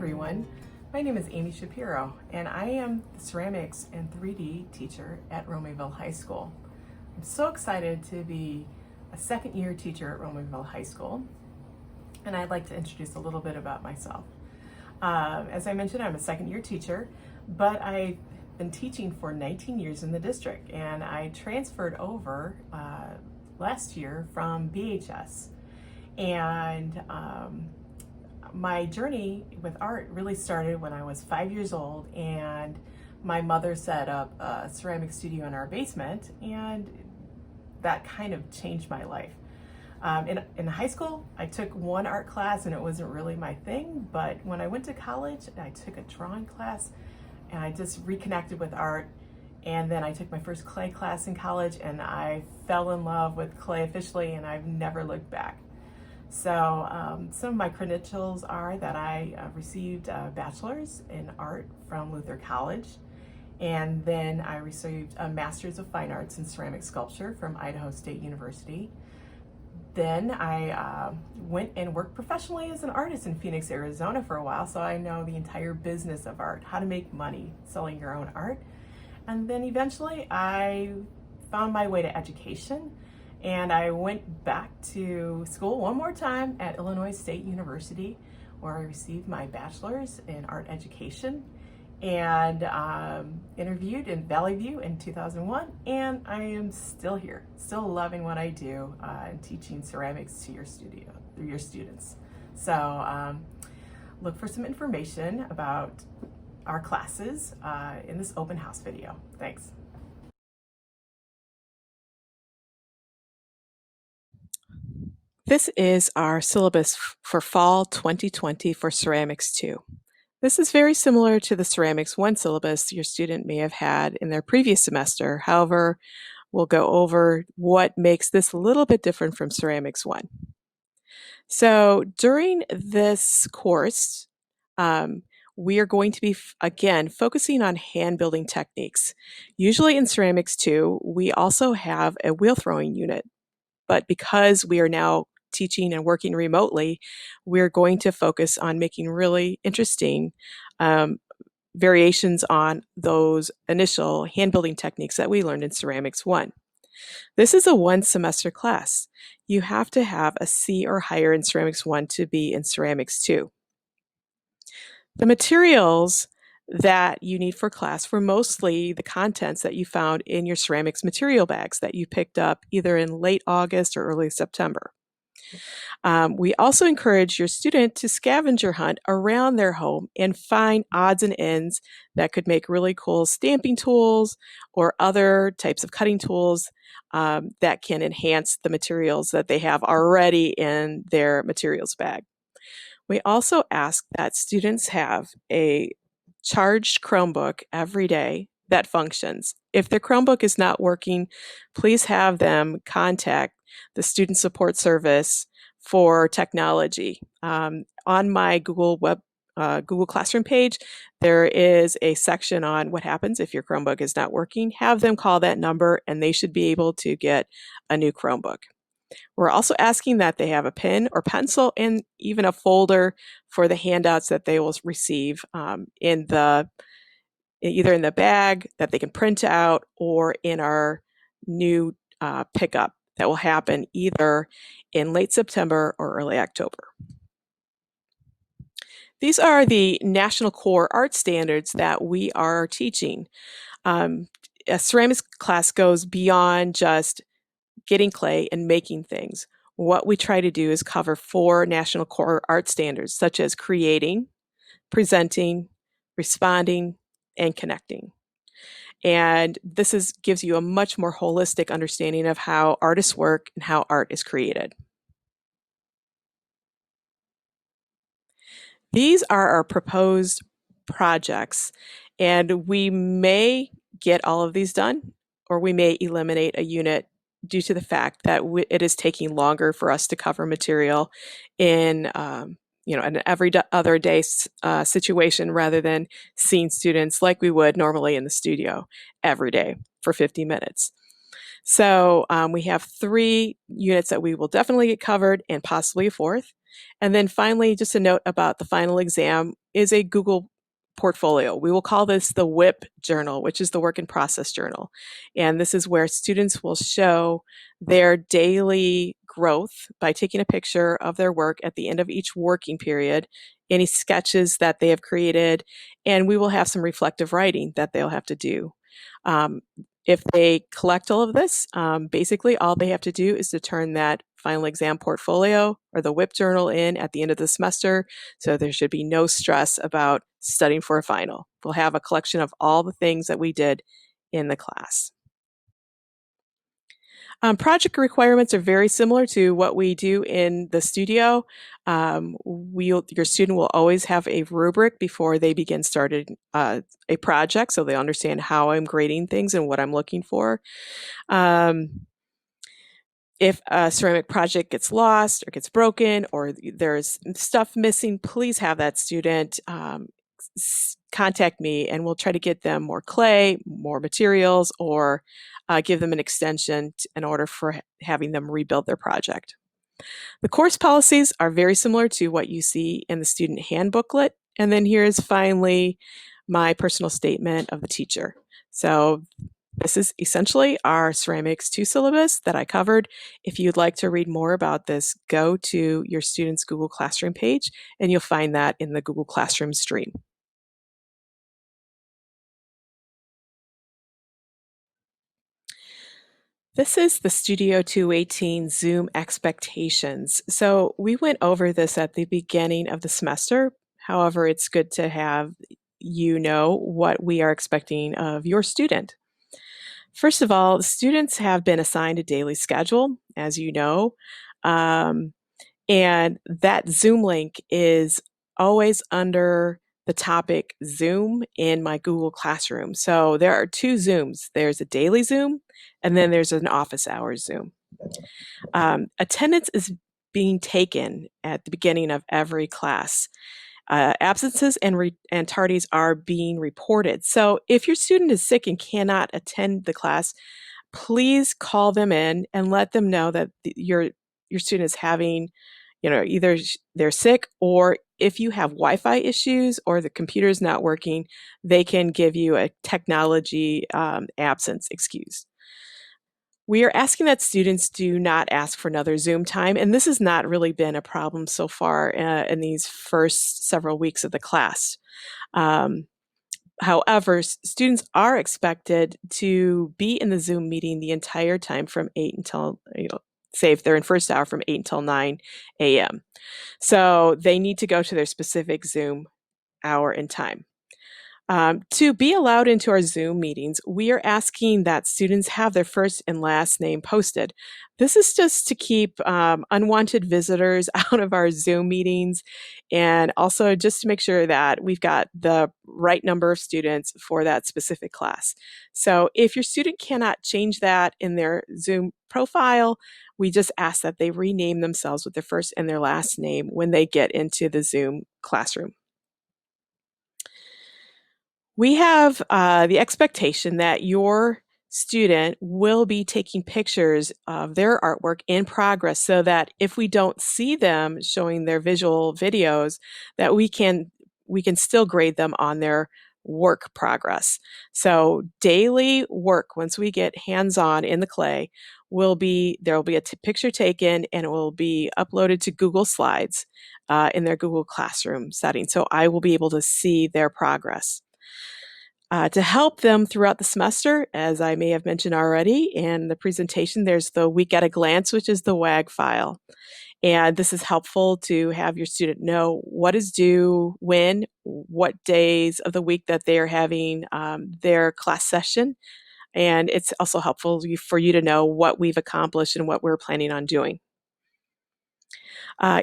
everyone. My name is Amy Shapiro, and I am the ceramics and 3D teacher at Romaville High School. I'm so excited to be a second year teacher at Romaville High School, and I'd like to introduce a little bit about myself. As I mentioned, I'm a second year teacher, but I've been teaching for 19 years in the district, and I transferred over last year from BHS. And my journey with art really started when I was 5 years old, and my mother set up a ceramic studio in our basement, and that kind of changed my life. In high school, I took one art class and it wasn't really my thing, but when I went to college, I took a drawing class and I just reconnected with art. And then I took my first clay class in college and I fell in love with clay officially, and I've never looked back. So some of my credentials are that I received a bachelor's in art from Luther College, and then I received a master's of fine arts in ceramic sculpture from Idaho State University. Then I went and worked professionally as an artist in Phoenix, Arizona for a while, so I know the entire business of art, how to make money selling your own art. And then eventually I found my way to education, and I went back to school one more time at Illinois State University, where I received my bachelor's in art education, and interviewed in Valley View in 2001, and I am still here, still loving what I do and teaching ceramics to your students. So look for some information about our classes in this open house video. Thanks. This is our syllabus for fall 2020 for Ceramics 2. This is very similar to the Ceramics 1 syllabus your student may have had in their previous semester. However, we'll go over what makes this a little bit different from Ceramics 1. So during this course, we are going to be, again, focusing on hand building techniques. Usually in Ceramics 2, we also have a wheel throwing unit, but because we are now teaching and working remotely, we're going to focus on making really interesting variations on those initial hand building techniques that we learned in Ceramics 1. This is a one semester class. You have to have a C or higher in Ceramics 1 to be in Ceramics 2. The materials that you need for class were mostly the contents that you found in your ceramics material bags that you picked up either in late August or early September. We also encourage your student to scavenger hunt around their home and find odds and ends that could make really cool stamping tools or other types of cutting tools that can enhance the materials that they have already in their materials bag. We also ask that students have a charged Chromebook every day that functions. If their Chromebook is not working, please have them contact the Student Support Service for technology. On my Google Classroom page, there is a section on what happens if your Chromebook is not working. Have them call that number and they should be able to get a new Chromebook. We're also asking that they have a pen or pencil and even a folder for the handouts that they will receive either in the bag that they can print out or in our new pickup that will happen either in late September or early October. These are the National Core Art Standards that we are teaching. A ceramics class goes beyond just getting clay and making things. What we try to do is cover 4 National Core Art Standards, such as creating, presenting, responding, and connecting. And this gives you a much more holistic understanding of how artists work and how art is created. These are our proposed projects, and we may get all of these done, or we may eliminate a unit due to the fact that it is taking longer for us to cover material in an every other day situation rather than seeing students like we would normally in the studio every day for 50 minutes. So we have 3 units that we will definitely get covered and possibly a 4th. And then finally, just a note about the final exam. is a Google portfolio. We will call this the WIP journal, which is the work in process journal. And this is where students will show their daily growth by taking a picture of their work at the end of each working period, any sketches that they have created, and we will have some reflective writing that they'll have to do. Um, if they collect all of this, basically all they have to do is to turn that final exam portfolio or the WIP journal in at the end of the semester. So there should be no stress about studying for a final. We'll have a collection of all the things that we did in the class. Project requirements are very similar to what we do in the studio. Your student will always have a rubric before they begin starting a project, so they understand how I'm grading things and what I'm looking for. If a ceramic project gets lost or gets broken or there's stuff missing, please have that student contact me and we'll try to get them more clay, more materials, or give them an extension in order for having them rebuild their project. The course policies are very similar to what you see in the student handbooklet. And then here's finally my personal statement of the teacher. So this is essentially our Ceramics 2 syllabus that I covered. If you'd like to read more about this, go to your student's Google Classroom page and you'll find that in the Google Classroom stream. This is the Studio 218 Zoom expectations. So we went over this at the beginning of the semester. However, it's good to have you know what we are expecting of your student. First of all, students have been assigned a daily schedule, as you know, and that Zoom link is always under the topic Zoom in my Google Classroom. So there are two Zooms. There's a daily Zoom, and then there's an office hours Zoom. Attendance is being taken at the beginning of every class. Absences and tardies are being reported. So if your student is sick and cannot attend the class, please call them in and let them know that your student is having, either they're sick, or if you have Wi-Fi issues or the computer is not working, they can give you a technology absence excuse. We are asking that students do not ask for another Zoom time, and this has not really been a problem so far in these first several weeks of the class. However, students are expected to be in the Zoom meeting the entire time from 8 until, say if they're in first hour, from 8 until 9 a.m. So they need to go to their specific Zoom hour and time. To be allowed into our Zoom meetings, we are asking that students have their first and last name posted. This is just to keep unwanted visitors out of our Zoom meetings, and also just to make sure that we've got the right number of students for that specific class. So if your student cannot change that in their Zoom profile, we just ask that they rename themselves with their first and their last name when they get into the Zoom classroom. We have the expectation that your student will be taking pictures of their artwork in progress, so that if we don't see them showing their visual videos, that we can still grade them on their work progress. So daily work, once we get hands-on in the clay, there will be a picture taken and it will be uploaded to Google Slides in their Google Classroom setting. So I will be able to see their progress. To help them throughout the semester, as I may have mentioned already in the presentation, there's the Week at a Glance, which is the WAG file. And this is helpful to have your student know what is due, when, what days of the week that they are having their class session. And it's also helpful for you to know what we've accomplished and what we're planning on doing.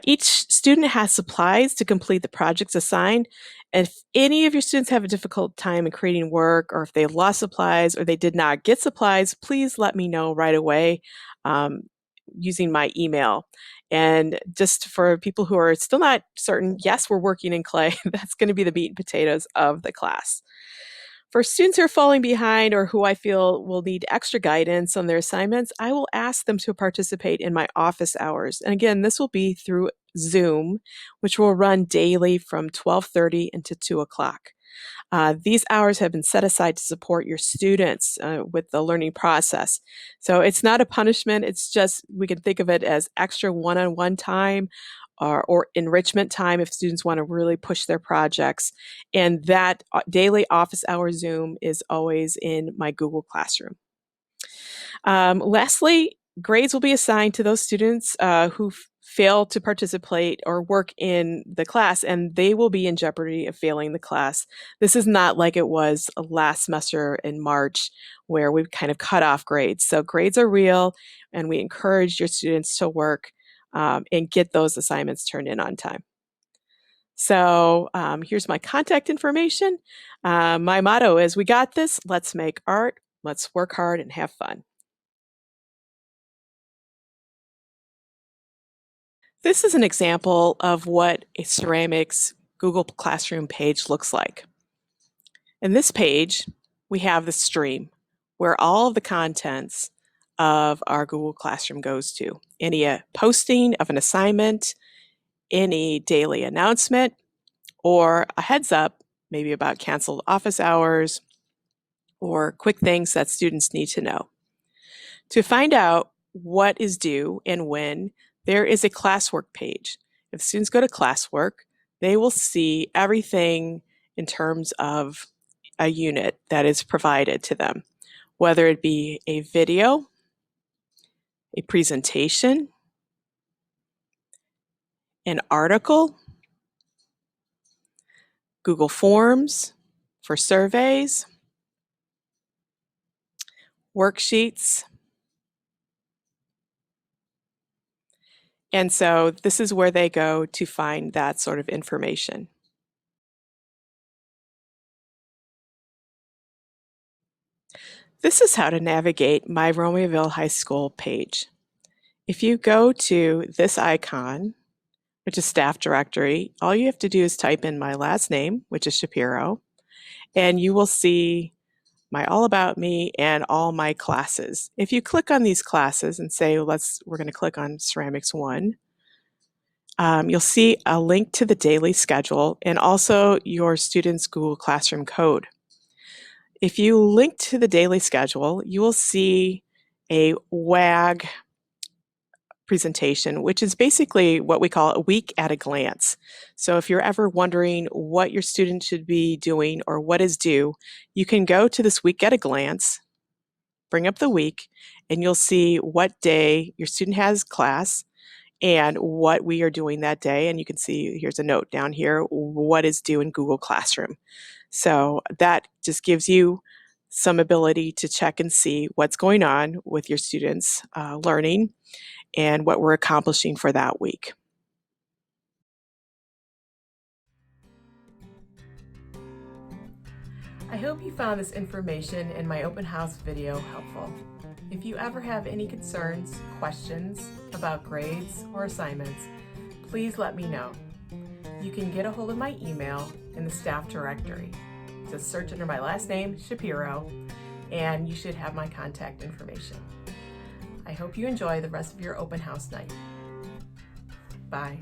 Each student has supplies to complete the projects assigned. If any of your students have a difficult time in creating work, or if they lost supplies or they did not get supplies, please let me know right away using my email. And just for people who are still not certain, yes, we're working in clay. That's going to be the meat and potatoes of the class. For students who are falling behind or who I feel will need extra guidance on their assignments, I will ask them to participate in my office hours. And again, this will be through Zoom, which will run daily from 12:30 into 2 o'clock. These hours have been set aside to support your students with the learning process. So it's not a punishment, it's just, we can think of it as extra one-on-one time or enrichment time if students want to really push their projects. And that daily office hour Zoom is always in my Google Classroom. Lastly, grades will be assigned to those students who fail to participate or work in the class, and they will be in jeopardy of failing the class. This is not like it was last semester in March, where we kind of cut off grades. So grades are real, and we encourage your students to work and get those assignments turned in on time. So here's my contact information. My motto is, we got this, let's make art, let's work hard and have fun. This is an example of what a ceramics Google Classroom page looks like. In this page, we have the stream where all of the contents of our Google Classroom goes to. Any posting of an assignment, any daily announcement, or a heads up, maybe about canceled office hours, or quick things that students need to know. To find out what is due and when, there is a classwork page. If students go to classwork, they will see everything in terms of a unit that is provided to them, whether it be a video, a presentation, an article, Google Forms for surveys, worksheets. And so this is where they go to find that sort of information. This is how to navigate my Romeoville High School page. If you go to this icon, which is staff directory, all you have to do is type in my last name, which is Shapiro, and you will see my All About Me and all my classes. If you click on these classes and say, we're going to click on Ceramics 1, you'll see a link to the daily schedule and also your student's Google Classroom code. If you link to the daily schedule, you will see a WAG presentation, which is basically what we call a week at a glance. So if you're ever wondering what your student should be doing or what is due, you can go to this week at a glance, bring up the week, and you'll see what day your student has class and what we are doing that day. And you can see, here's a note down here, what is due in Google Classroom. So that just gives you some ability to check and see what's going on with your students' learning and what we're accomplishing for that week. I hope you found this information in my open house video helpful. If you ever have any concerns, questions about grades or assignments, please let me know. You can get a hold of my email in the staff directory. Just search under my last name, Shapiro, and you should have my contact information. I hope you enjoy the rest of your open house night. Bye.